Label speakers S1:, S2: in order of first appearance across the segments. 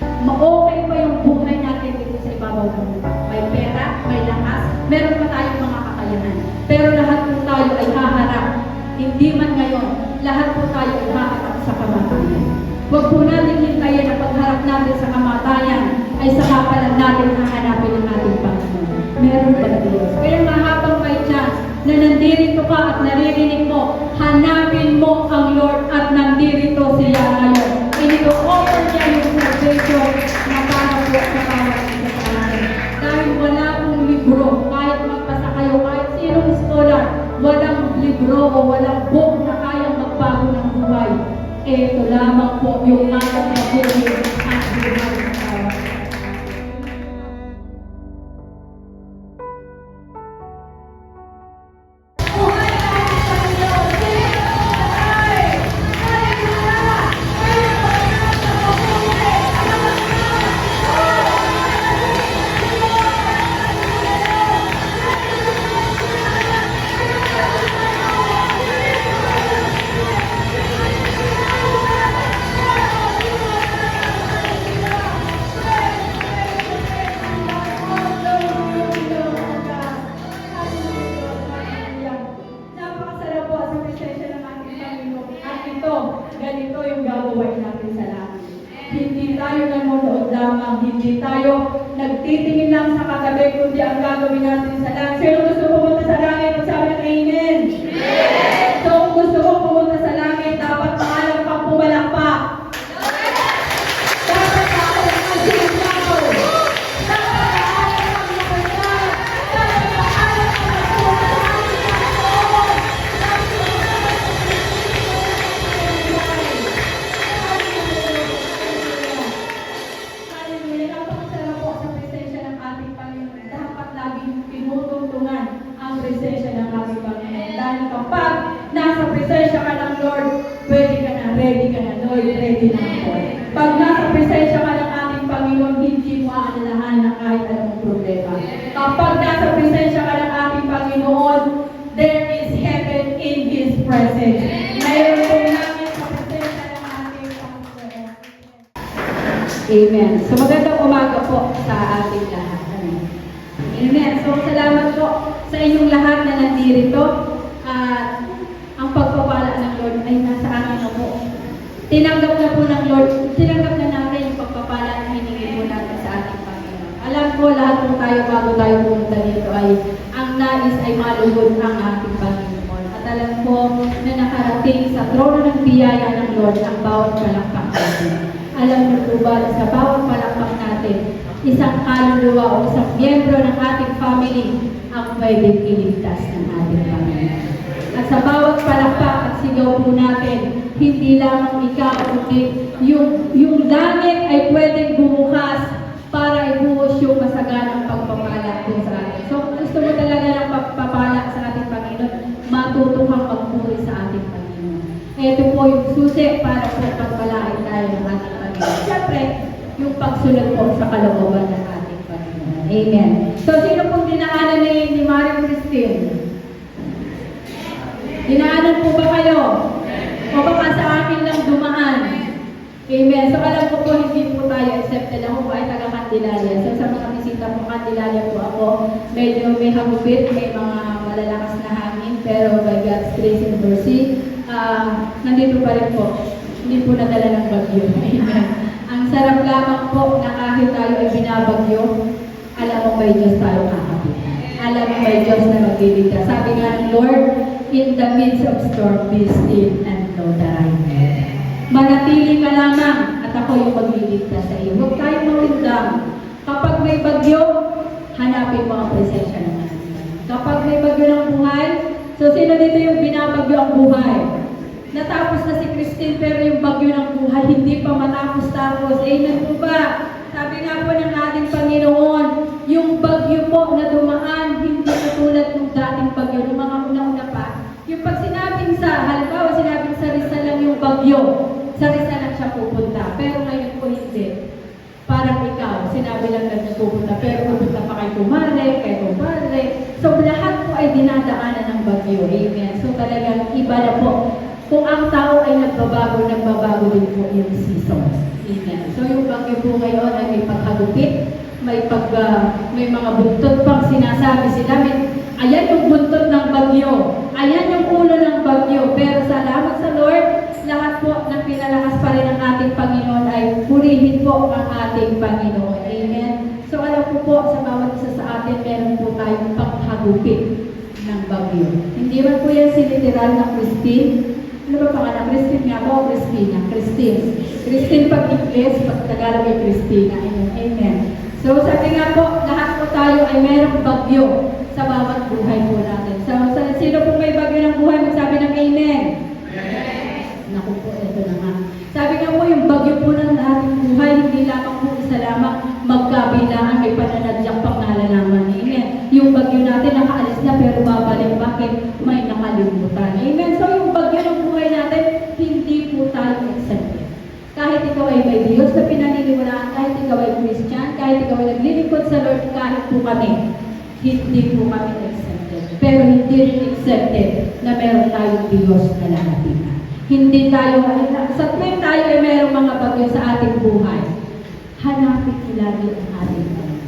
S1: Ma-okay pa yung buhay natin dito sa ibabaw ng lupa. May pera, may lakas, meron pa tayong mga kakayahan. Pero lahat po tayo ay haharap. Hindi man ngayon, lahat po tayo ay haharap sa kamatayan. Huwag po natin hintayin na pagharap natin sa kamatayan ay saka pa lang natin hahanapin ang ating Panginoon. Meron ba Diyos? Kaya nga habang may chance na nandirito ka at naririnig mo, hanapin mo ang Lord at nandirito siya ngayon. Ino-offer niya yung salvation na para po sa bawat isa sa atin. Dahil wala pong libro, kahit magpasa kayo, kahit sinong scholar, walang libro o walang book na kayang magbago ng buhay. Ito lamang po yung ating mabuhay at buhay ng bawat isa. Ganito yung gagawin natin sa langit. Hindi tayo nanonood lamang, hindi tayo nagtitingin lang sa katabi, kundi ang gagawin natin sa langit. Sino gusto pumunta sa langit? Sabi ng amen. Amen. So kung gusto mo pumunta sa langit, dapat maalam kang pumalakpak. Dapat maalam kang sinasaw. Dapat maalam kang makanap. Dapat maalam kang magpunan. Presensya ng ating Panginoon. Dahil kapag nasa presensya ka ng Lord, pwede ka na, ready ka na, Lord, ready na ako. Pag nasa presensya ka ng ating Panginoon, hindi mo aalalahan na kahit anong problema. Kapag nasa presensya ka ng ating Panginoon, there is heaven in His presence. Mayroon po namin sa presensya ng ating Panginoon. Amen. So magandang umaga po sa ating lahat. Amen. So salamat po sa inyong lahat na nandirito. At ang pagpapala ng Lord ay nasa akin na po. Tinanggap na po ng Lord, tinanggap na natin yung pagpapala na hiningi po natin sa ating Panginoon. Alam ko lahat po tayo bago tayo pumunta dito ay ang nais ay malugod ang ating Panginoon. At alam ko na nakarating sa trono ng biyaya ng Lord ang bawat palakpak natin. Alam mo po ba na sa bawat palakpak natin, isang kaluluwa o isang miyembro ng ating family ang pwedeng iligtas ng ating Panginoon. At sa bawat palakpak at sigaw po natin, hindi lamang ikaw, kundi yung langit ay pwedeng bumukas para ibuhos yung masaganang pagpapala po sa atin. So kung gusto mo talaga ng pagpapala sa ating Panginoon, matuto kang magpuri sa ating Panginoon. Ito po yung susi para po pagpalain tayo ng ating Panginoon. Siyempre, yung pagsunod po sa kalooban ng ating Panginoon. Amen. So, sino pong dinaanan ni Marie Christine? Dinaanan po ba kayo? O baka sa akin lang dumaan? Amen. So, alam ko po, hindi po tayo accepted. Ako po ay taga-Candelaria. So, sa mga bisita po, Candelaria po ako. Medyo may hagupit, may mga malalakas na hangin. Pero by God's grace and mercy, nandito pa rin po. Hindi po nadala ng bagyo. Amen. Ang sarap lamang po na kahit tayo ay binabagyo, alam mo may Diyos tayo kakapit. Alam mo may Diyos na magliligtas. Sabi nga ng Lord, in the midst of storm, be still and know that I am. Manatili ka lamang at ako yung magliligtas sa iyo. Huwag tayong mawindang. Kapag may bagyo, hanapin mo ang presensya ng ating. Kapag may bagyo ng buhay, so sino dito yung binabagyo ang buhay? Natapos na si Christine pero yung bagyo ng buhay hindi pa matapos-tapos. Amen po ba? Sabi nga po ng ating Panginoon, yung bagyo po na dumaan, hindi katulad ng dating bagyo, ng mga una-una pa. Yung pag sinabing halimbawa sinabing sa Rizal lang yung bagyo, sa Rizal lang siya pupunta. Pero ngayon po hindi. Parang ikaw, sinabi lang na siya pupunta, pero pupunta pa kay Kumare, kay Kumare. So lahat po ay dinadaanan ng bagyo. Amen. So talagang iba na po Kung ang tao ay nagbabago, nagbabago din po yung seasons. Amen. So yung bagyo po ngayon ay may paghagupit, may mga buntot pang sinasabi sila. Ayan yung buntot ng bagyo. Ayan yung ulo ng bagyo. Pero salamat sa Lord, lahat po ng pinalakas pa rin ng ating Panginoon ay purihin po ang ating Panginoon. Amen. So alam po po, sa bawat isa sa atin, meron po tayong paghagupit ng bagyo. Hindi man po yan sinitiral ng Christine. Ano ba pangalan? Christine nga po, Christina. Christine. Christine pag English, pag Tagalog ay Christina. Amen. Amen. So sabi nga po, lahat po tayo ay merong bagyo sa bawat buhay po natin. So sino po may bagyo ng buhay, magsabi ng Amen. Amen. Naku po, ito na nga. Sabi nga po, yung bagyo po ng ating buhay, hindi lamang po isa lamang magkabilangan, may pananadyak pang nalalaman. Amen. Yung bagyo natin nakaalis na pero babalik, bakit? May nakalimutan. Amen. So yung bagyo ng buhay natin, hindi po tayo exempted. Kahit ikaw ay may Diyos na pinaniniwalaan, kahit ikaw ay Christian, kahit ikaw ay naglilingkod sa Lord, kahit po kami, hindi po kami exempted. Pero hindi rin exempted na meron tayong Diyos na lalapitan. Hindi tayo, sa tuwing tayo ay merong mga bagyo sa ating buhay, hanapin mo lagi ang ating Panginoon.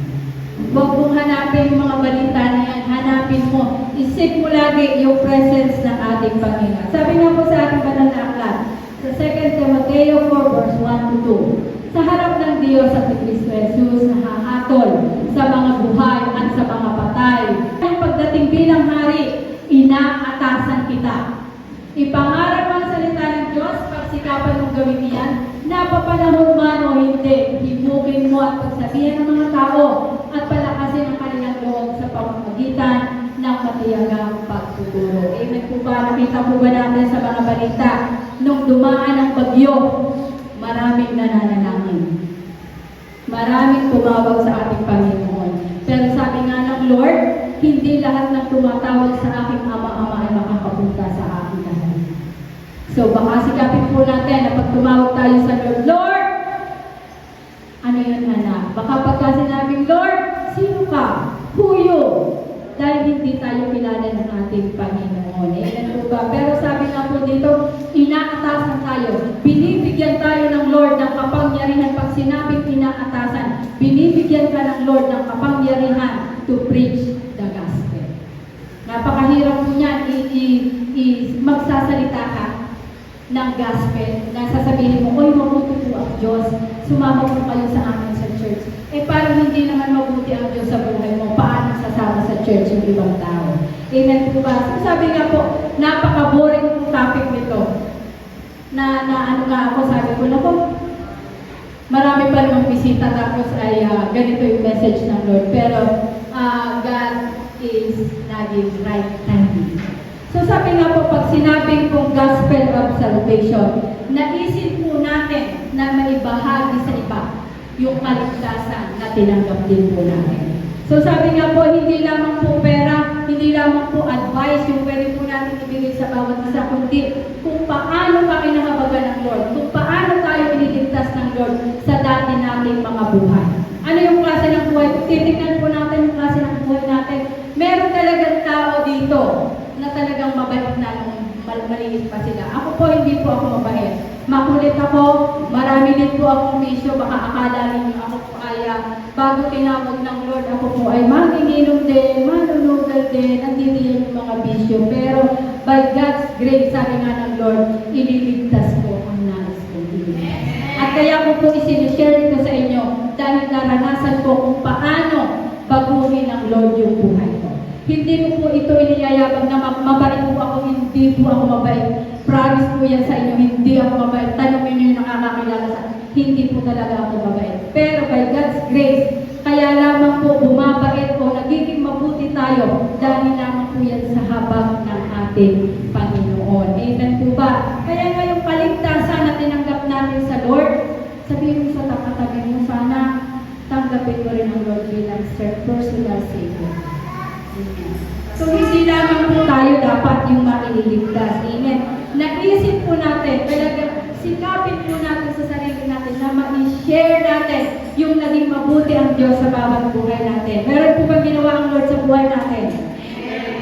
S1: Huwag mong hanapin yung mga balita na yan, hanapin mo, isip mo lagi yung presence ng ating Panginoon. Sabi nga po sa ating banal na aklat, sa 2 Timoteo 4 verse 1 to 2, sa harap ng Diyos at ni Kristo Jesus na hahatol sa mga buhay at sa mga patay. Ang pagdating bilang hari, inaatasan kita. Ipangarap ang salita ng Diyos, pagsikapan mong gawin iyan, napapanahon man o hindi, himukin mo at pagsabihan ng mga tao at palakasin ang kanilang loob sa pamamagitan ng matiyagang pagtuturo. Amen po ba? Nakita po ba natin sa mga balita nung dumaan ang bagyo, maraming nananalangin. Maraming tumawag sa ating Panginoon. Pero sabi nga ng Lord, hindi lahat ng tumatawag sa aking ama-ama ay makakapunta sa aking lahat. So baka sikapin po natin na pag tumawag tayo sa Lord, Lord, ano yun anak? Baka pagka sinabing, Lord, sino ka? Who you? Dahil hindi tayo kilala ng ating Panginoon. Amen po ba? Pero sabi nga po dito, inaatasan tayo. Binibigyan tayo ng Lord ng kapangyarihan. Pag sinabing inaatasan, binibigyan ka ng Lord ng kapangyarihan to preach the gospel. Napakahirap po niyan, magsasalita ka ng gospel na sasabihin mo, oy, mabuti po ang Diyos, sumama po kayo sa amin sa church. Eh, parang hindi naman mabuti ang Diyos sa buhay mo, paano sasama sa church yung ibang tao? Amen po ba? So, sabi nga po, napaka-boring po topic nito. Na ano nga ako, sabi ko, nako, marami pa namang bisita, tapos ay ganito yung message ng Lord. Pero, God is naging right timing. So sabi nga po, pag sinabing pong gospel of salvation, naisip po natin na maibahagi sa iba yung kaligtasan na tinanggap din po natin. So sabi nga po, hindi lamang po pera, hindi lamang po advice yung pwede po natin ibigay sa bawat isa, kundi kung paano kami nakabagan ng Lord, kung paano tayo iniligtas ng Lord sa dati nating mga buhay. Ano yung klase ng buhay? Kung titignan po natin yung klase ng buhay natin, meron talagang tao dito na talagang mabait na nung maliit pa sila. Ako po, hindi po ako mabait. Makulit ako, marami din po akong bisyo, baka akala ninyo ako po ay bago tinawag ng Lord, ako po ay manginginom din, manunugal din, nandiyan yung mga bisyo. Pero by God's grace, sabi nga ng Lord, ililigtas ko ang nais kong ililigtas. At kaya ko po isinishare ito sa inyo dahil naranasan ko kung paano baguhin ng Lord yung buhay ko. Hindi ko po ito iniyayabang na mabait po ako, hindi po ako mabait. Promise po yan sa inyo, hindi ako mabait. Tanongin nyo yung nakakakilala sa hindi po talaga ako mabait. Pero by God's grace, kaya lamang po bumabait o nagiging mabuti tayo dahil lamang po yan sa habag ng ating Panginoon. Amen po ba? Kaya nga yung kaligtasan na tinanggap natin sa Lord, sabihin mo sa takatabi mo, sana tanggapin mo rin ang Lord bilang personal Savior. Amen. So, hindi lamang po tayo dapat yung maililigtas. Amen. Naisip po natin, talagang sikapin po natin sa sarili natin na ma-share natin yung naging mabuti ang Diyos sa bawat buhay natin. Meron po ba ginawa ang Lord sa buhay natin? Amen.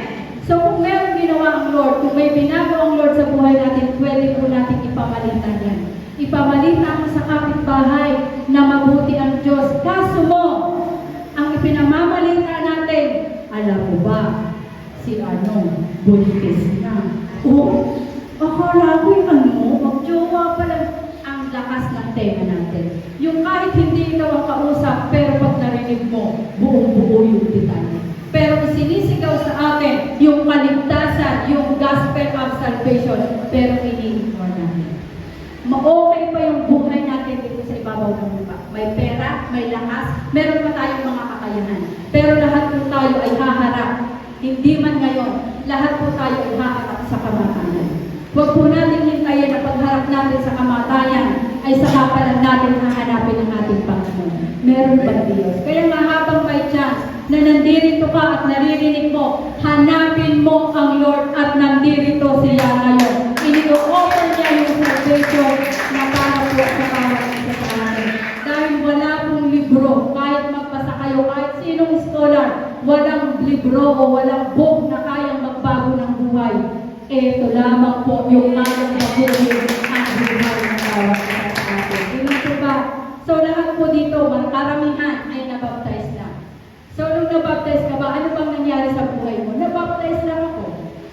S1: So, kung meron ginawa ang Lord, kung may binago ang Lord sa buhay natin, pwede po natin ipamalita yan. Ipamalita mo sa kapitbahay na mabuti ang Diyos. Kaso mo, ang ipinamamalita natin, alam mo ba, si buntis na. Akala ko'y magjowa pala. Ang lakas ng tema natin. Yung kahit hindi ikaw ang kausap, pero pag narinig mo, buong-buo yung detalye. Pero sinisigaw sa atin yung kaligtasan, yung gospel of salvation, pero ini-ignore natin. Ma-okay pa yung buhay natin dito sa ibabaw ng lupa. May pera, may lakas, meron pa tayong mga kakayahan. Pero lahat po tayo ay haharap. Hindi man ngayon, lahat po tayo ay haharap sa kamatayan. Huwag po natin hintayin na pagharap natin sa kamatayan ay saka pa lang natin hahanapin ang ating Panginoon. Meron ba Diyos? Kaya nga habang may chance na nandirito ka at naririnig mo, hanapin mo ang Lord at nandirito siya ngayon. Ini-offer niya yung salvation na para po sa bawat isa sa atin. Dahil wala pong libro, kahit magbasa kayo, kahit sinong scholar, walang libro o walang book na kayang magbago ng buhay. Ito lamang po yung kayang mabuhay ang buhay ng bawat isa sa atin. Ito ba? So lahat po dito, karamihan ay nabaptize na. So nung nabaptize ka ba, ano bang nangyari sa buhay mo? Nabaptize lang ako.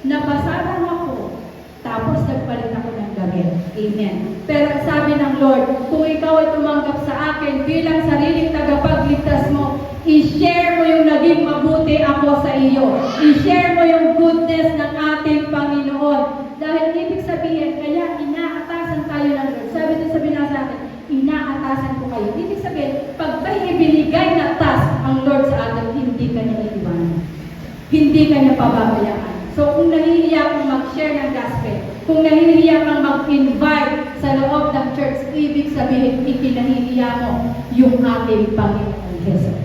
S1: Nabasa lang ako. Tapos nagpalit ako ng gamit. Amen. Pero sabi ng Lord, kung ikaw ay tumanggap sa akin bilang sariling tagapagligtas mo, i-share mo yung naging mabuti ako sa iyo. I-share mo yung goodness ng ating Panginoon. Dahil ibig sabihin, kaya inaatasan tayo ng Lord. Sabi din sa binasa natin, inaatasan ko kayo. Ibig sabihin, pag may ibinigay na task ang Lord sa atin, hindi ka niya iiwanan. Hindi ka niya pababayaan. So kung nahihiya kang mag-share ng gospel, kung nahihiya kang mag-invite sa loob ng church, ibig sabihin, ikinahihiya mo yung ating Panginoon Jesus.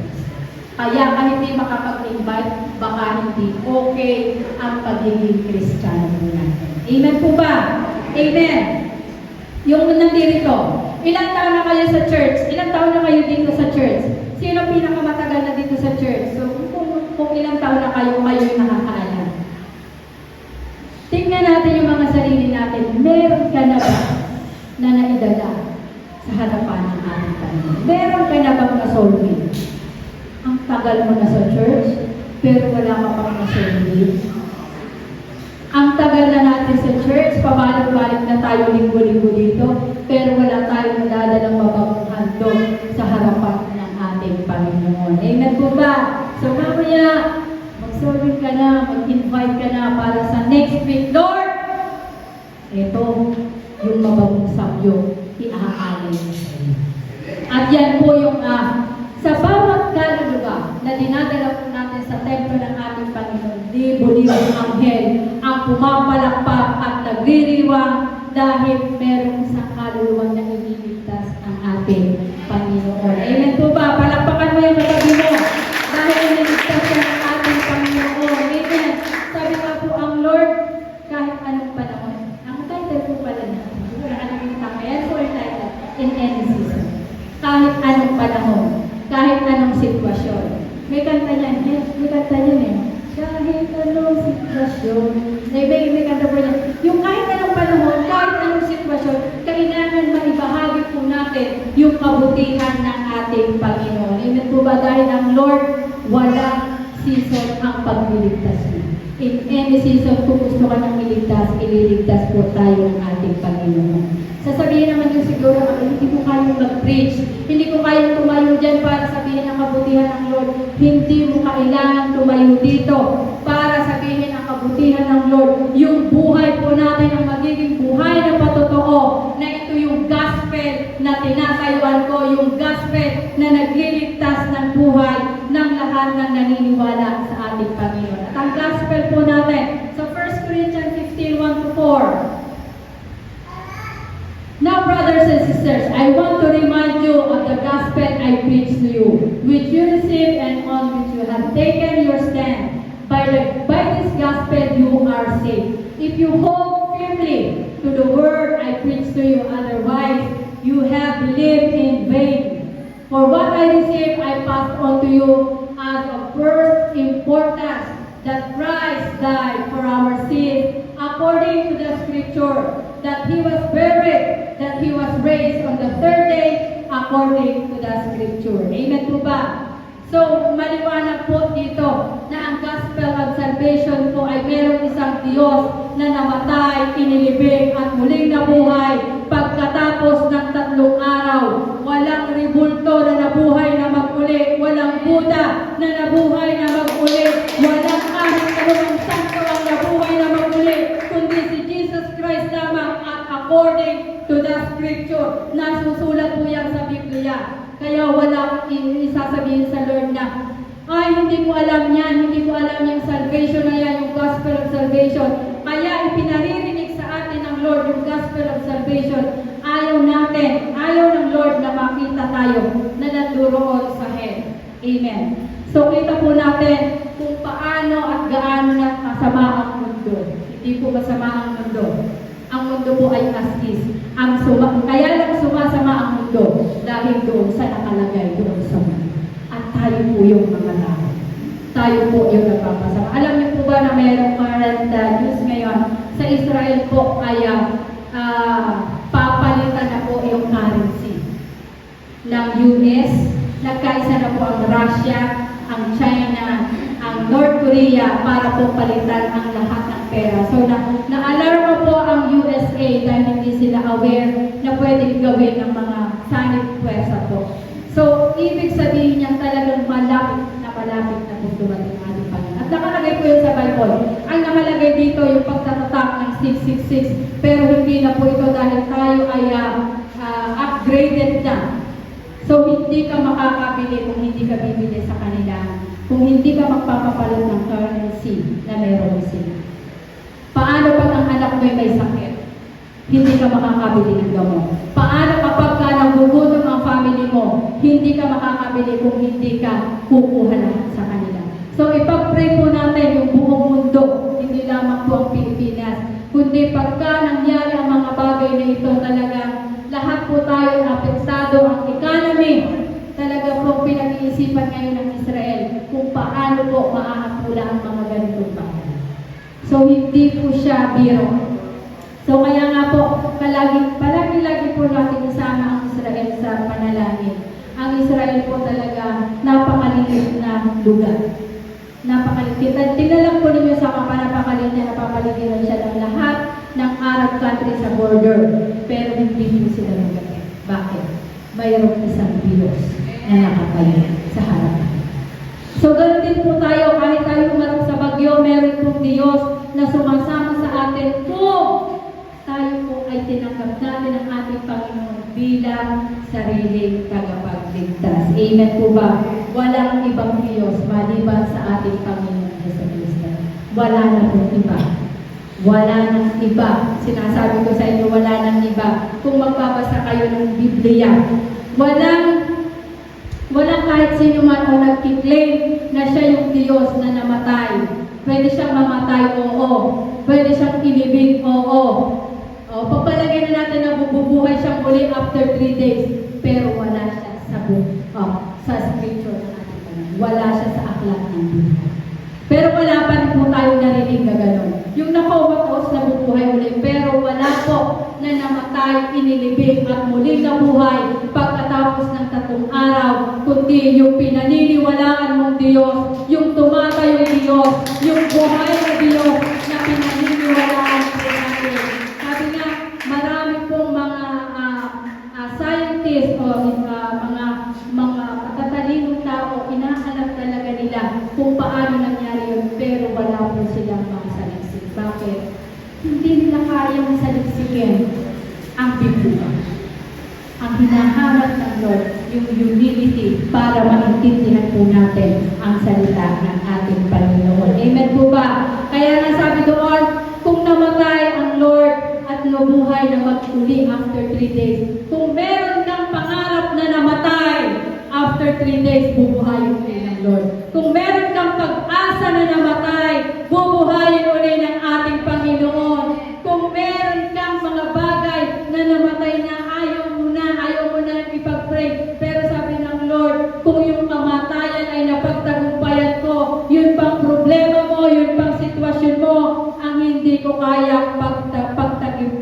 S1: Kaya kahit hindi makapag-invite, baka hindi okay ang pagiging Kristiyano natin. Amen po ba? Amen. Yung nandirito, ilang taon na kayo sa church? Ilang taon na kayo dito sa church? Sino pinakamatagal na dito sa church? So kung ilang taon na kayo, kayo yung nakakaalam. Tingnan natin yung mga sarili natin. Meron ka na ba na naidala sa harapan ng ating Panginoon? Meron ka na bang na-soulmate? Ang tagal mo na sa church, pero wala ka pang na-soulmate. Ang tagal na natin sa church, pabalik-balik na tayo linggo-linggo dito, pero wala tayong nadadalang mabagong handog sa harapan ng ating Panginoon. Amen po ba? So mamaya, mag-soulmate ka na, mag-invite ka na para sa next week. Lord, ito yung mabagong samyo, iaalay mo sa iyo. At yan po yung sa bawat kaluluwa na dinadala po natin sa templo ng ating Panginoon, libo-libong anghel ang pumapalakpak at nagririwang dahil merong isang kaluluwang na iniligtas ang ating Panginoon. Amen po ba? Palakpakan mo yung katabi mo dahil iniligtas siya ng ating Panginoon. Amen. Sabi nga po ang Lord, kahit anong panahon. Ang title po pala na, siguro nakalimutan ko yan po yung title, in any season. Kahit anong panahon. Kahit anong sitwasyon. May kanta niyan, may kanta niyan eh. Kahit anong sitwasyon. May kanta po niyan. Yung kahit anong panahon, kahit anong sitwasyon, kailangan maibahagi po natin yung kabutihan ng ating Panginoon. Amen po ba? Dahil ang Lord, walang season ang pagliligtas niya. In any season, kung gusto ka nang iligtas, ililigtas po tayo ng ating Panginoon. Sasabihin naman yung siguro, hindi ko kayang mag-preach, hindi ko kayang tumayo dyan para sabihin ang kabutihan ng Lord. Hindi mo kailangan tumayo dito para sabihin ang kabutihan ng Lord. Yung buhay po natin ang magiging buhay na patotoo, na ito yung gospel na tinatayuan ko, yung gospel na nagliligtas ng buhay ng lahat ng naniniwala sa ating Panginoon. At ang gospel po natin, sa 1 Corinthians 15:1-4, now, brothers and sisters, I want to remind you of the gospel I preached to you, which you received and on which you have taken your stand. By this gospel you are saved. If you hold firmly to the word I preached to you, otherwise you have lived in vain. For what I received I passed on to you as of first importance, that Christ died for our sins according to the scripture, that He was buried, that He was raised on the third day according to the scripture. Amen po ba? So, maliwanag po dito na ang gospel of salvation po ay mayroong isang Diyos na namatay, inilibing at muling nabuhay pagkatapos ng 3 araw. Walang rebulto na nabuhay na mag-uli, walang Buddha na nabuhay na mag-uli, walang kahit anumang santo ang nabuhay na mag-uli, kundi si Jesus Christ lamang at according to the scripture. Nasusulat po yan sa Biblia. Kaya wala isasabihin sa Lord na, ay, hindi ko alam yan, hindi ko alam yung salvation na yan, yung gospel of salvation. Kaya ipinaririnig sa atin ng Lord yung gospel of salvation. Ayaw natin, ayaw ng Lord na makita tayo na nanduroon sa hell. Amen. So kita po natin kung paano at gaano na masama ang mundo. Hindi po masama ang mundo. Ang mundo po ay as is. Kaya lang sumasama ang mundo dahil doon sa nakalagay doon sa mundo. At tayo po yung mga tao. Tayo po yung nagpapasama. Alam niyo po ba na mayroong current news ngayon sa Israel po ay papalitan na po yung currency ng US. Nagkaisa na po ang Russia, ang China, ang North Korea para po palitan ang lahat ng pera. So na-alarma po ang USA dahil hindi sila aware na pwedeng gawin ng mga sanib pwersa po. So, ibig sabihin niya talagang malapit na po dumating ang ating Panginoon. At nakalagay po yun sa Bible. Ang nakalagay dito yung pagtatatak ng 666, pero hindi na po ito dahil tayo ay upgraded na. So, hindi ka makakabili kung hindi ka bibili sa kanila. Kung hindi ka magpapapalit ng currency na meron sila. Paano pag ang anak mo may sakit? Hindi ka makakabili ng gamot. Paano kapag ka nagugutom ang family mo? Hindi ka makakabili kung hindi ka kukuha lahat sa kanila. So, ipag-pray po natin yung buong mundo, hindi lamang po ang Pilipinas. Kundi pagka nangyari ang mga bagay na ito, talagang lahat po tayo apektado ang economy. Talaga po pinag-iisipan ngayon ng Israel kung paano po maahapula ang mga ganitong bagay. So, hindi po siya biro. So, kaya nga po, palagi-lagi po natin isama ang Israel sa panalangin. Ang Israel po talaga napakaliit na lugar. Napakaliit. Tingnan po ninyo sa mapa, napakaliit na napapaligiran siya ng lahat ng Arab country sa border. Pero hindi po sila lugar. Bakit? Mayroong isang Diyos na nakatayo sa harapan. So, ganun din po tayo, kahit tayo umarap sa bagyo, meron pong Diyos na sumasama sa atin kung tayo po ay tinanggap natin ang ating Panginoon bilang sariling tagapagligtas. Amen po ba? Walang ibang Diyos maliban sa ating Panginoon Jesucristo. Wala na po iba. Wala nang iba. Sinasabi ko sa inyo, wala nang iba. Kung magbabasa kayo ng Biblia, walang kahit sino man o nagkiklaim na siya yung Diyos na namatay. Pwede siyang mamatay, oo. Pwede siyang ilibing, oo. O, pagpalagay na natin na bubuhay siyang muli after 3 days, pero wala siya sa scripture ng ating Panginoon. Wala siya sa aklat ng Biblia. Pero wala pa rin po tayong narinig na gano'n. Yung nakawatos na bubuhay ulit, pero wala po na namatay, inilibing at muling nabuhay pagkatapos ng 3 araw, kundi yung pinaniniwalaan mong Diyos, yung tumatayong Diyos, yung buhay na Diyos na pinaniniwalaan natin. Sabi nga, marami pong mga scientists o mga katatalinong tao, inahanap talaga nila kung paano nangyari yun, pero wala po silang makasaliksik. Bakit? Hindi nila kayang saliksikin ang Biblia. Ang hinahanap ng Lord, yung humility para maintindihan po natin ang salita ng ating Panginoon. Amen po ba? Kaya nasabi doon, kung namatay ang Lord at nabuhay na mag-uli after 3 days, kung meron kang pangarap na namatay, after 3 days, bubuhayin uli ng Lord. Kung meron kang pag-asa na namatay, bubuhayin uli ng ating Panginoon. Kung meron kang mga bagay na namatay na ayaw mo na ipag-pray. Pero sabi ng Lord, kung yung kamatayan ay napagtagumpayan ko, yun pang problema mo, yun kaya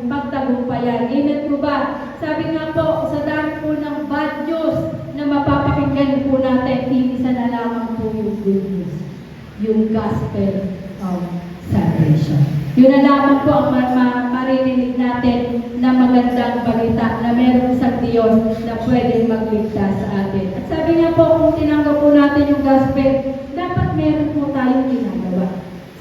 S1: pagtagumpayan. Amen po ba? Sabi nga po, sa dami po ng bad news na mapapakinggan po natin, isa na lamang po yung good news. Yung gospel of salvation. Yun na lamang po ang maririnig natin na magandang balita na meron sa Diyos na pwedeng magligtas sa atin. At sabi nga po, kung tinanggap po natin yung gospel, dapat meron po tayong ginagawa.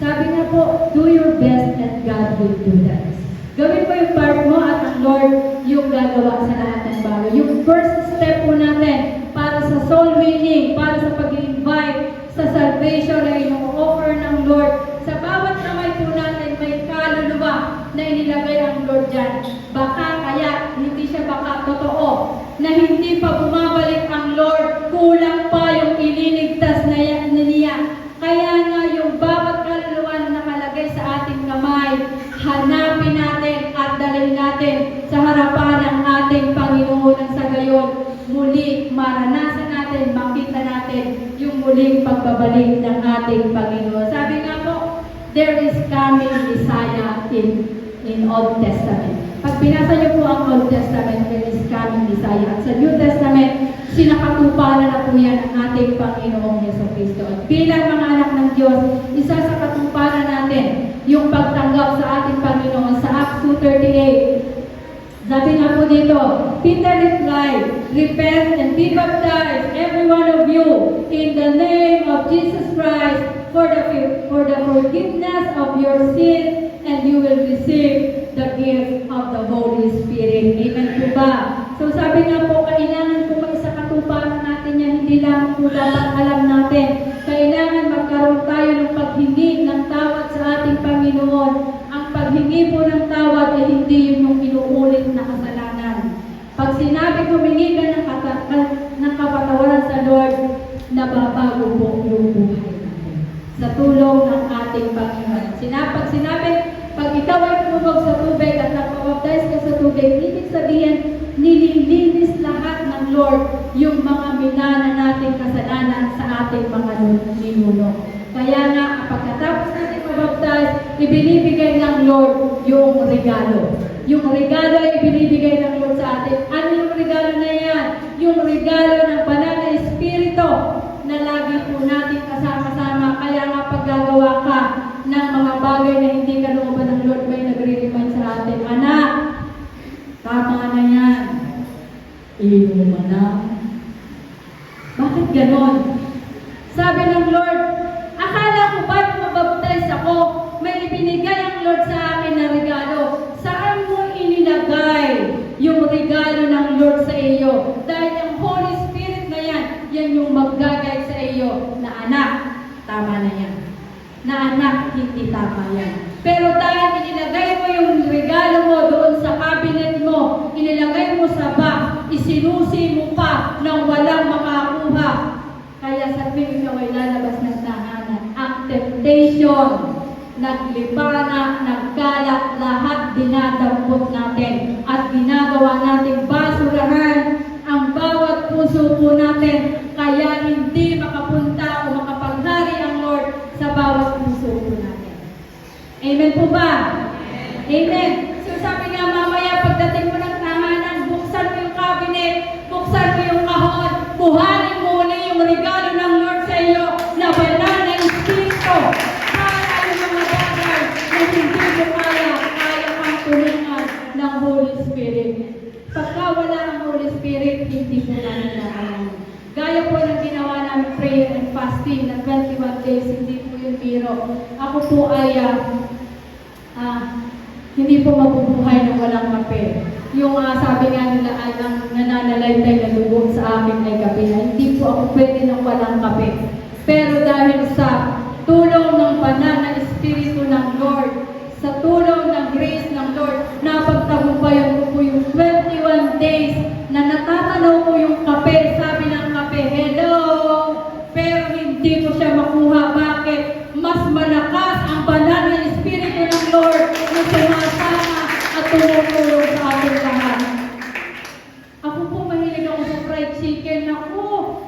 S1: Sabi nga po, do your best and God will do that. Gawin mo yung part mo at ang Lord yung gagawa sa lahat ng bagay. Yung first step po natin para sa soul winning, para sa pag-invite sa salvation na ino-offer ng Lord. Sa bawat kamay po natin, may kaluluwa na inilagay ang Lord dyan. Baka kaya, hindi siya baka totoo, na hindi pa bumabalik ang Lord, kulang pa yung ililigtas na niya. Kaya nga yung bawat kaluluwa na nakalagay sa ating kamay, hanapin natin at dalhin natin sa harapan ng ating Panginoon ng sa gayon. Muli, maranasan natin, makita natin yung muling pagbabalik ng ating Panginoon. Sabi nga po, there is coming Messiah in Old Testament. Pag binasa niyo po ang Old Testament, there is coming Messiah. At sa New Testament, sinakatuparan na po yan ang ating Panginoong Jesucristo. At bilang mga anak ng Diyos, isa sa katuparan natin yung pagtanggap sa ating Panginoon sa Acts 2:38. Sabi nga po dito, Peter replied, repent and be baptized, every one of you, in the name of Jesus Christ, for the forgiveness of your sins, and you will receive the gift of the Holy Spirit. Amen po ba? So sabi nga po, kailangan po sa katuparan natin yan, hindi lang po dapat alam natin. Kailangan magkaroon tayo ng paghingi ng tawad sa ating Panginoon. Ang paghingi po ng tawad ay hindi yun yung inuulit na kasalanan. Pag sinabi humingi ka ng kapatawaran sa Lord, nababago po yung buhay natin. Sa tulong ng ating Panginoon. Pag sinabi, pag ikaw ay tumubog sa tubig at nagpabaptize ka sa tubig, ibig sabihin, nililinis lahat ng Lord yung mga minana nating kasalanan sa ating mga ninuno. Kaya nga, pagkatapos natin mabaptize, ibinibigay ng Lord yung regalo. Yung regalo ay ibinibigay ng Lord sa atin. Ano yung regalo na yan? Yung regalo ng banal na Espiritu na lagi po natin kasama-sama. Kaya nga paggagawa ka ng mga bagay na hindi ka looban ng Lord, may nagre-remind sa atin, anak, tama na yan. Inuman na. Bakit ganon? Sabi ng Lord, akala ko ba na mabaptize ako, may ibinigay ang Lord sa akin na regalo. Saan mo inilagay yung regalo ng Lord sa iyo? Dahil ang Holy Spirit na yan, yan yung maggagay sa iyo na anak, tama na yan. Na anak, hindi tama yan. Pero dahil inilagay mo yung regalo mo doon sa cabinet mo, inilagay mo sa bag, isinusi mo pa nang walang makakuha. Kaya sa tuwing ikaw ay lalabas ng tahanan, ang temptation, naglipana, nagkalat, lahat dinadampot natin at ginagawa natin basurahan ang bawat puso po natin. Kaya hindi makapunta o makapaghari ang Lord sa bawat puso po natin. Amen po ba? Amen. So sabi nga mamaya, pagdating mo ng tahanan, buksan mo yung cabinet, buksan mo yung kahon, kuhanin mo ulit yung regalo ng Lord sa iyo na banal na Espiritu para yung mga bagay na hindi mo kaya kang tulungan ng Holy Spirit. Pagka wala ang Holy Spirit, hindi po namin nakalang. Gaya po ng ginawa namin prayer and fasting na 21 days, hindi po yung biro. Ako po ay hindi po mabubuhay ng walang kape. Yung sabi nga nila ay ang nananalaytay na dugo sa akin ay kape na hindi po ako pwede ng walang kape. Pero dahil sa tulong ng banal na Espiritu ng Lord, sa tulong ng grace ng Lord, napagtagumpayan ko po yung 21 days na natatanaw ko yung kape. Sabi ng kape, hello! Pero hindi ko siya makuha. Bakit? Mas malakas ang banal na Espiritu ng Lord na sumasama at tumutulong sa ating lahat. Ako po, mahilig ako sa fried chicken. Ako,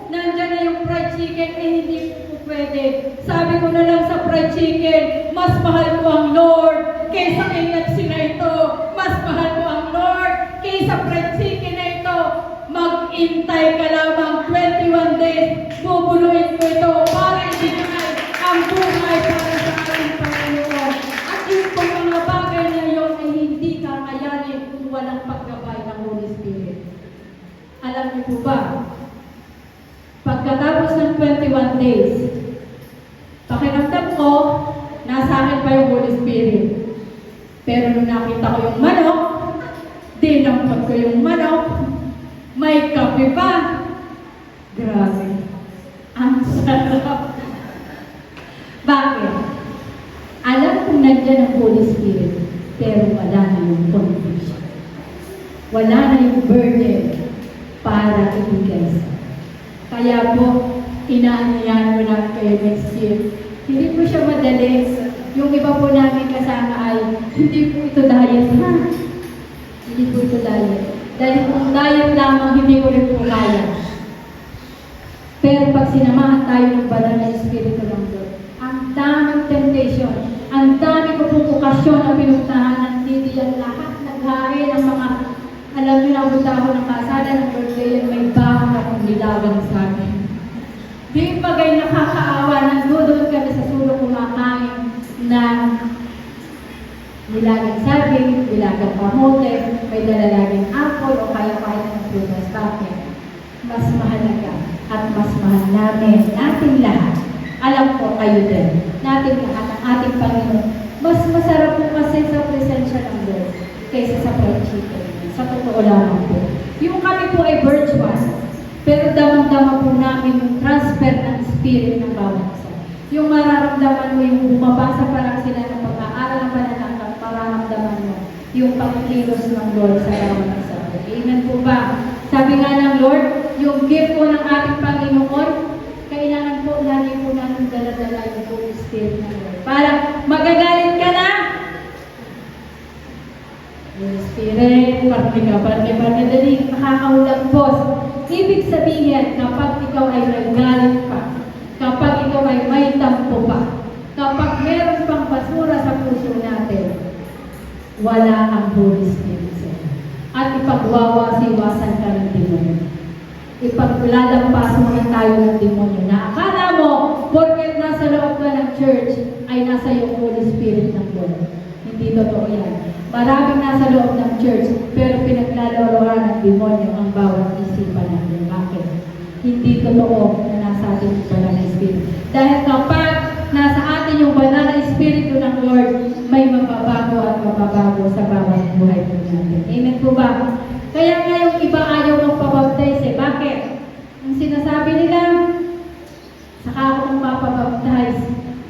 S1: nandyan na yung fried chicken, hindi po pwede. Sabi ko na lang sa fried chicken, mas mahal ko ang Lord kaysa KFC na ito, mas mahal mo ang Lord, kaysa fried chicken na ito, mag-intay ka lamang 21 days, bubuluin ko ito para ibigay ang buhay para sa ating Panginoon. At yung pang mga bagay na yun ay hindi kakayanin kung walang paggabay ng Holy Spirit. Alam niyo po ba, pagkatapos ng 21 days, pakiramdam ko, nasa akin pa yung Holy Spirit. Pero nung nakita ko yung manok, dinampot ko yung manok, may kape pa. Grabe. Ang sarap. Bakit? Alam kong nandiyan ang Holy Spirit, pero wala na yung conviction. Wala na yung burden para ibigay sa. Kaya po, inaanyayan ko na kayo next year. Hindi po siya madali. Yung iba po namin kasama ay, hindi po ito diet, ha? Hindi po ito diet. Dahil kung diet lamang, hindi ko rin po kaya. Pero pag sinamahan tayo ng banal na Espiritu ng Diyos, ang daming temptation, ang daming okasyon na pinuntahan ng titiyan lahat, naghain ang mga, alam niyo na, punta ako ng kasada ng birthday yan, may bakit akong nilagang sa akin. Di bagay nakakaawa, nandudod kami sa sulok kumakain ng nilagang saging, nilagang kamote, may dalalaging apple o kaya kahit ng prutas. Bakit? Mas mahalaga at mas mahal natin lahat. Alam ko kayo din, natin lahat ang ating Panginoon. Mas masarap po kasi sa presensya ng Lord kaysa sa fried chicken. Sa totoo lamang po. Yung kami po ay virtual, pero damang-dama po namin yung transfer ng spirit ng bawat isa. Yung mararamdaman mo, yung bumabasa pa lang sila ng pag-aaral ng pananakot, mararamdaman mo yung pagkilos ng Lord sa bawat isa. Amen po ba? Sabi nga ng Lord, yung gift po ng ating Panginoon, kailangan po lagi po natin dala-dala yung Holy Spirit ng Lord. Para magagalit ka na, Holy Spirit, parte dali, makakaulang boss. Ibig sabihin, kapag ikaw ay nagalit pa, kapag ikaw ay may tampo pa, kapag meron pang basura sa puso natin, wala ang Holy Spirit sa'yo. At ipagwawasiwasan ka ng demonyo. Ipaglalampasan tayo ng demonyo na akala mo, porket nasa loob ka ng church, ay nasa yung Holy Spirit ng Lord. Hindi totoo yan. Maraming nasa loob ng church, pero pinaglalorohan ng demonyo ang bawat isipan natin. Bakit? Hindi totoo na nasa atin yung banal na Espiritu. Dahil kapag nasa atin yung banal na Espiritu ng Lord, may mababago at mababago sa bawat buhay po natin. Amen po ba? Kaya ngayong iba ayaw magpabaptize eh. Bakit? Ang sinasabi nila, saka ako magpapabaptize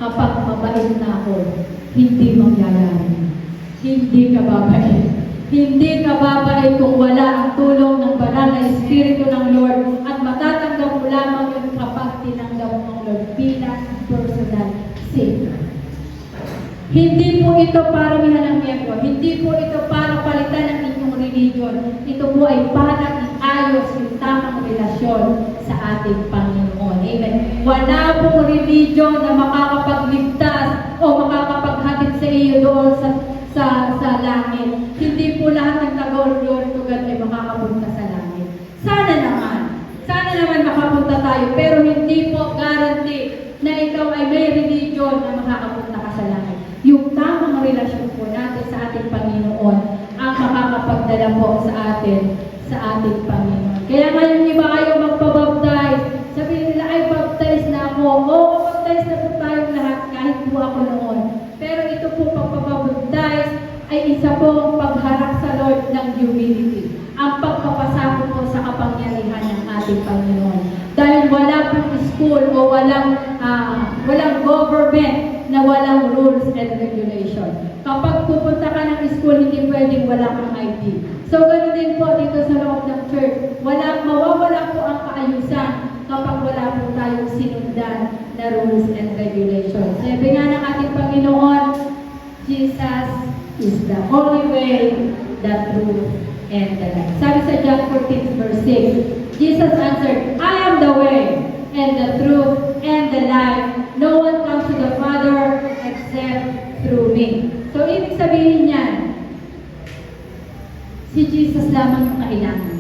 S1: kapag mabait na ako, hindi mangyayari. Hindi ka babait. Hindi ka babait kung wala ang tulong ng banal na Espiritu ng Lord at matatanggap mo lamang yung kapag tinanggap ng Lord bilang personal Savior. Hindi po ito para mihan ng miyembro. Hindi po ito para palitan ng inyong religion. Ito po ay para iayos yung tamang relasyon sa ating Panginoon. Amen. Wala pong religion na makakapagligtas o makakapaghatid sa iyo doon sa langit. Hindi po lahat ng taga-Orthodox ay makakapunta sa langit. Sana naman makapunta tayo, pero hindi po guarantee na ikaw ay may religion na makakapunta ka sa langit. Yung tamang relasyon po natin sa ating Panginoon ang makakapagdala po sa ating Panginoon. Kaya ngayon iba ayaw magpabaptize. Sabihin nila, ay baptize na ako. Oo, baptize na po tayong lahat kahit po ako noon. Pero ito po pagpapabaptize ay isa pong pagharap sa Lord ng humility. Ang pagpapasako po sa kapangyarihan ng ating Panginoon. Dahil wala pong school o walang government na walang rules and regulation. Kapag pupunta ka ng school, hindi pwedeng wala kang ID. So, ganoon din po dito sa loob ng church. Mawawala po ang kaayusan kapag wala po tayong sinundan na rules and regulations. Sabi nga ng ating Panginoon, Jesus is the only way, the truth, and the life. Sabi sa John 14 verse 6, Jesus answered, I am the way, and the truth, and the life. No one comes to the Father except through me. So, ibig sabihin niyan, si Jesus lamang yung kailangan.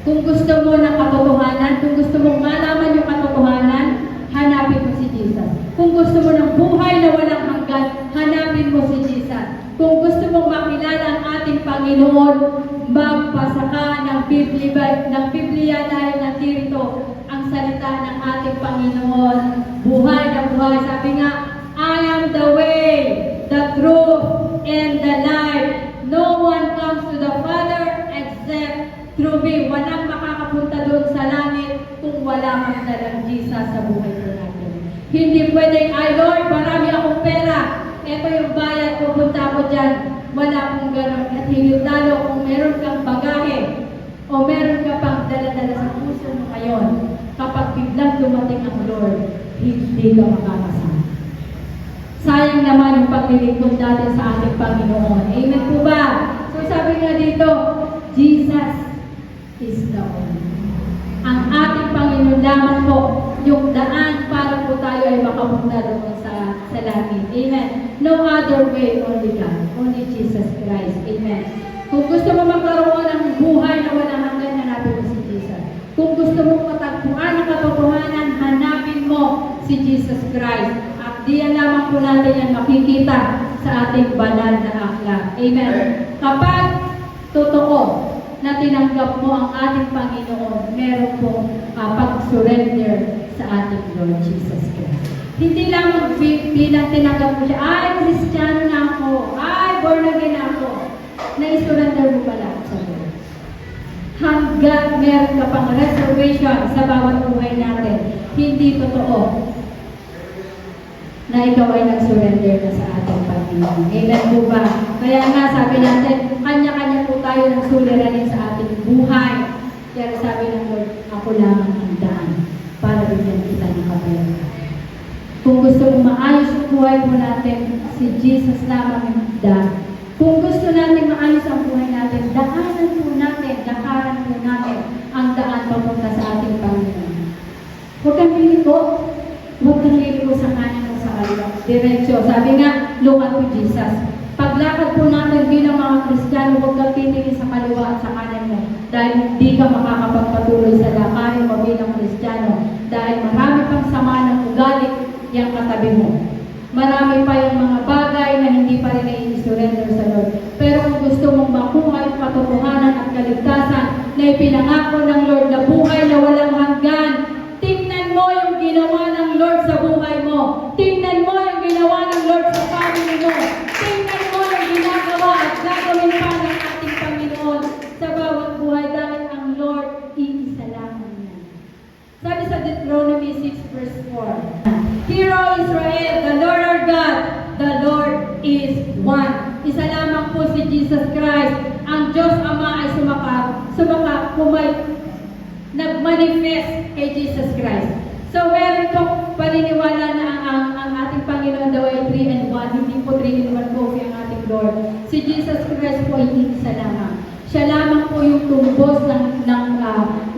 S1: Kung gusto mo ng katotohanan, kung gusto mong malaman yung katotohanan, hanapin mo si Jesus. Kung gusto mo ng buhay na walang hanggan, hanapin mo si Jesus. Kung gusto mong makilala ang ating Panginoon, magbasa ka ng Biblia dahil nandito ang salita ng ating Panginoon. Buhay na buhay. Sabi nga, I am the way, the truth, and the life. No one comes to the Father except through me. Walang makakapunta doon sa langit kung wala kang dalang Jesus sa buhay ko natin. Hindi pwedeng, ay Lord, marami akong pera. Ito yung bayad, pupunta ako dyan. Wala akong gano'n. At higit lalo kung meron kang bagahe o meron ka pang dala-dala sa puso mo ngayon, kapag biglang dumating ang Lord, hindi ka makakasama. Sayang naman yung paglilingkod natin sa ating Panginoon. Amen po ba? So sabi nga dito, Jesus is the only. Ang ating Panginoon lamang po, yung daan para po tayo ay makapunta doon sa langit. Amen. No other way, only God. Only Jesus Christ. Amen. Kung gusto mo magkaroon ng buhay na walang hanggan, hanapin mo si Jesus. Kung gusto mo matagpuan ang katotohanan, hanapin mo si Jesus Christ. At diyan lamang po natin yan makikita sa ating banal na aklat. Amen. Kapag totoo na tinanggap mo ang ating Panginoon, meron pong pag-surrender sa ating Lord Jesus Christ. Hindi lang bilang tinanggap mo siya, ay, Kristiyano na ako, ay, born again na ako. Na-surrender mo pala sa Lord. Hanggang meron ka pang reservation sa bawat buhay natin, hindi totoo na ikaw ay nag-surrender na sa ating Panginoon. Amen po ba? Kaya nga sabi natin, kanya-kanya po tayo ng suliranin sa ating buhay. Kaya sabi ng Lord, ako lamang ang daan para bigyan kita ng kapayapaan. Kung gusto mong maayos ang buhay po natin, si Jesus lamang ang daan. Kung gusto natin maayos ang buhay natin, daanan po natin, dakaran po natin ang daan papunta sa ating Panginoon. Huwag kang liliko. Huwag kang liliko sa kanan o sa kaliwa. Diretso. Sabi nga, look at Jesus. Paglakad po natin bilang mga Kristiyano, huwag kang titingin sa kaliwa at sa kanan mo. Dahil hindi ka makakapagpatuloy sa lakarin mo bilang Kristiyano. Dahil marami pang sama ng ugali yung katabi mo. Marami pa yung mga bagay na hindi pa rin i-surrender sa Lord. Pero kung gusto mong makuha yung katotohanan at kaligtasan na ipinangako ng Lord na buhay na walang hanggan, tingnan mo yung ginawa ng Lord sa buhay mo. Tingnan mo yung ginawa ng Lord sa family mo. Tingnan mo yung ginagawa at gagawin pa ng ating Panginoon sa bawat buhay dahil ang Lord, iisa lamang niya. Sabi sa Deuteronomy 6 verse 4, Hear, O Israel, the Lord our God, the Lord is one. Isa lamang po si Jesus Christ. Ang Diyos Ama ay nag-manifest kay Jesus Christ. So, meron po paniniwala na ang ating Panginoon daw ay 3 and 1. Hindi po 3 and 1 po ang ating Lord. Si Jesus Christ po ay isa lamang. Siya lamang po yung tumbos ng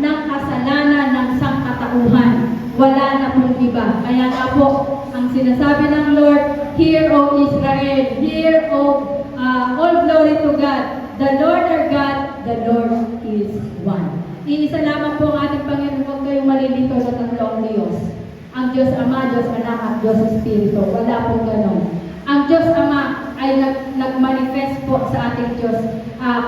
S1: kasalanan ng sangkatauhan. Wala na pong iba. Kaya nga po, ang sinasabi ng Lord, Hear, O Israel, hear, O all glory to God. The Lord our God, the Lord is one. Iisa lamang po ang ating Panginoon. Huwag kayong malilito sa tatlong Diyos. Ang Diyos Ama, Diyos Anak, at Diyos Espiritu. Wala pong ganon. Ang Diyos Ama ay nag-manifest po sa ating Diyos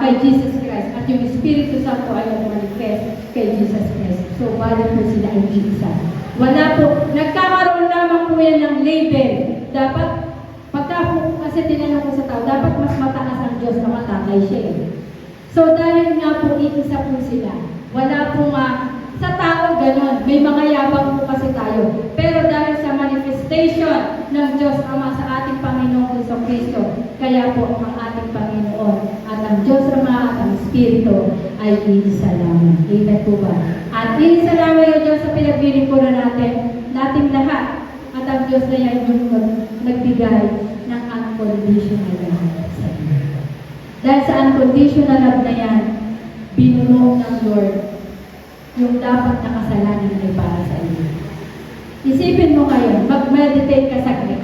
S1: kay Jesus Christ. At yung Espiritu Santo ay nag-manifest kay Jesus Christ. So, balik po sila ay Jesus. Wala po. Nagkakaroon lamang po yan ng label. Dapat, pagka po kasi tinanong ko sa tao, dapat mas mataas ang Diyos na matatay siya eh. So, dahil nga po, iisa po sila. Wala po sa tao ganon. May mga yabang po kasi tayo. Pero dahil sa manifestation ng Diyos Ama sa ating Panginoong Kristo, kaya po ang ating Panginoon at ang Diyos Ama at ang Espiritu ay iisa lamang. Amen po ba? At iisa lamang yung Diyos sa pinaglilingkuran natin lahat. At ang Diyos na yan yung nagbigay ng unconditional love sa iyo. Dahil sa unconditional love na yan, binuno ng Lord yung dapat na kasalanan ay para sa iyo. Isipin mo kayo, mag-meditate ka saglit.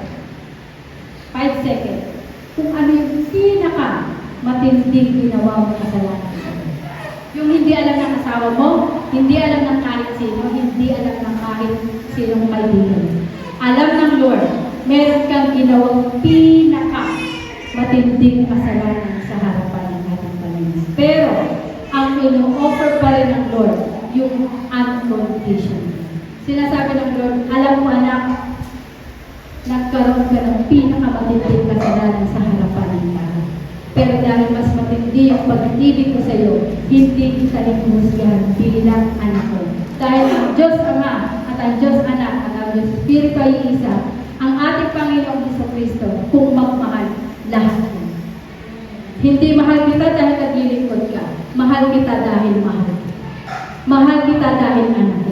S1: 5 seconds. Kung pinaka matinding ginawa mo kasalanan sa Diyos. Yung hindi alam ng asawa mo, hindi alam ng kahit sino, hindi alam ng kahit sinong kaibigan. Alam ng Lord, meron kang ginawang pinaka matinding kasalanan sa harapan ng ating Panginoon. Pero, ang ino-offer pa rin ng Lord, yung unconditional. Sinasabi ng Lord, alam mo anak, nagkaroon ka ng pinakamatinding kasalanan sa harapan ng tao. Pero dahil mas matindi yung pag-ibig ko sa iyo, hindi kita hinuhusgahan bilang anak ko. Dahil ang Diyos Ama at ang Diyos Anak at ang Diyos Espiritu ay isa, ang ating Panginoong Jesucristo kung magmahal lahat mo. Hindi mahal kita dahil naglilingkod ka. Mahal kita dahil mahal. Mahal kita dahil anak.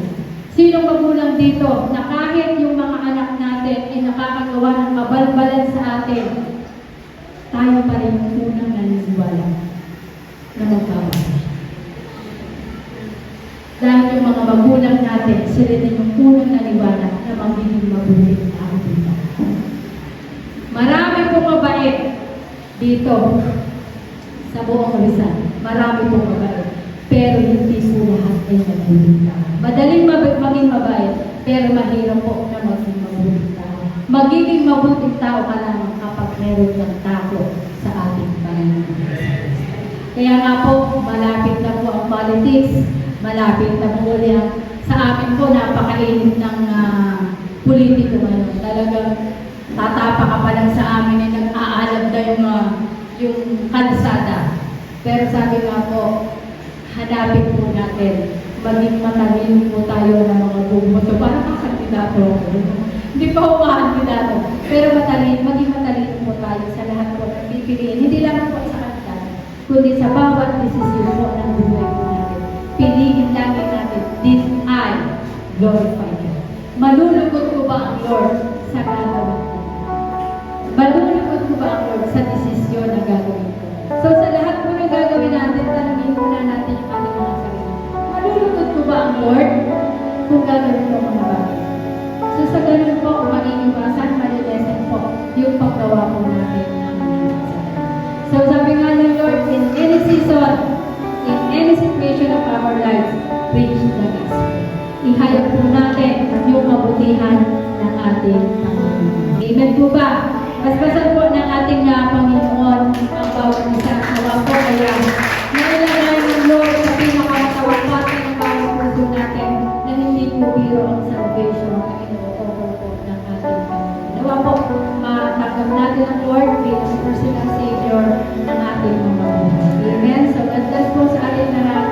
S1: Sinong magulang dito na kahit yung mga anak natin ay nakakagawa ng kabalbalan sa atin, tayo pa rin yung unang naniniwala na magbabago. Dahil yung mga magulang natin, sila din yung unang naniwala na magiging mabuti na ating tao. Marami pong mabait dito sa buong Rizal. Marami pong mabait. Pero hindi po lahat ay mabuting tao. Madaling maging mabait, pero mahirap po na maging mabuting tao. Magiging mabuting tao ka lamang kapag meron ng takot sa ating Panginoon. Kaya nga po, malapit na po ang politics, malapit na po ulit sa amin po, napakainit ng politiko ngayon. Talagang tatapa ka pa lang sa amin ay nag-aalab na yung kalsada. Pero sabi nga po, hanapin po natin, maging matalino po tayo ng mga bumoto. Parang kandidato ako. Hindi pa ako kandidato. Pero maging matalino po tayo sa lahat po ng pipiliin. Hindi lang po sa kandidato, kundi sa bawat desisyon po ng buhay po natin. Piliin lagi natin, this I glorify you. Malulugod ko ba ang Lord sa gagawin ko? Malulugod ko ba ang Lord sa desisyon na gagawin ko? So sa lahat po ng gagawin natin, tanongin muna natin yung ating mga sarili. Malulugod ko ba ang Lord kung gagawin ko mga bagay? So sa ganun po, maiiwasan, malilesen po yung paggawa po natin ng mga So sabi nga ng Lord, in any season, in any situation of our lives, preach the gospel. Ihayag po natin yung kabutihan ng ating Panginoon. Amen po ba? Basbasan po ng ating Panginoon ang bawat isa. Nawa po kaya nailagay ng Lord sa pinakamatawagpatan ng bawat puso natin na hindi po biro ang salvation na ino-offer po ng ating Panginoon. Nawa po, matanggap natin ang Lord bilang personal Savior ng ating mga buhay. Amen? So, God bless po sa ating lahat.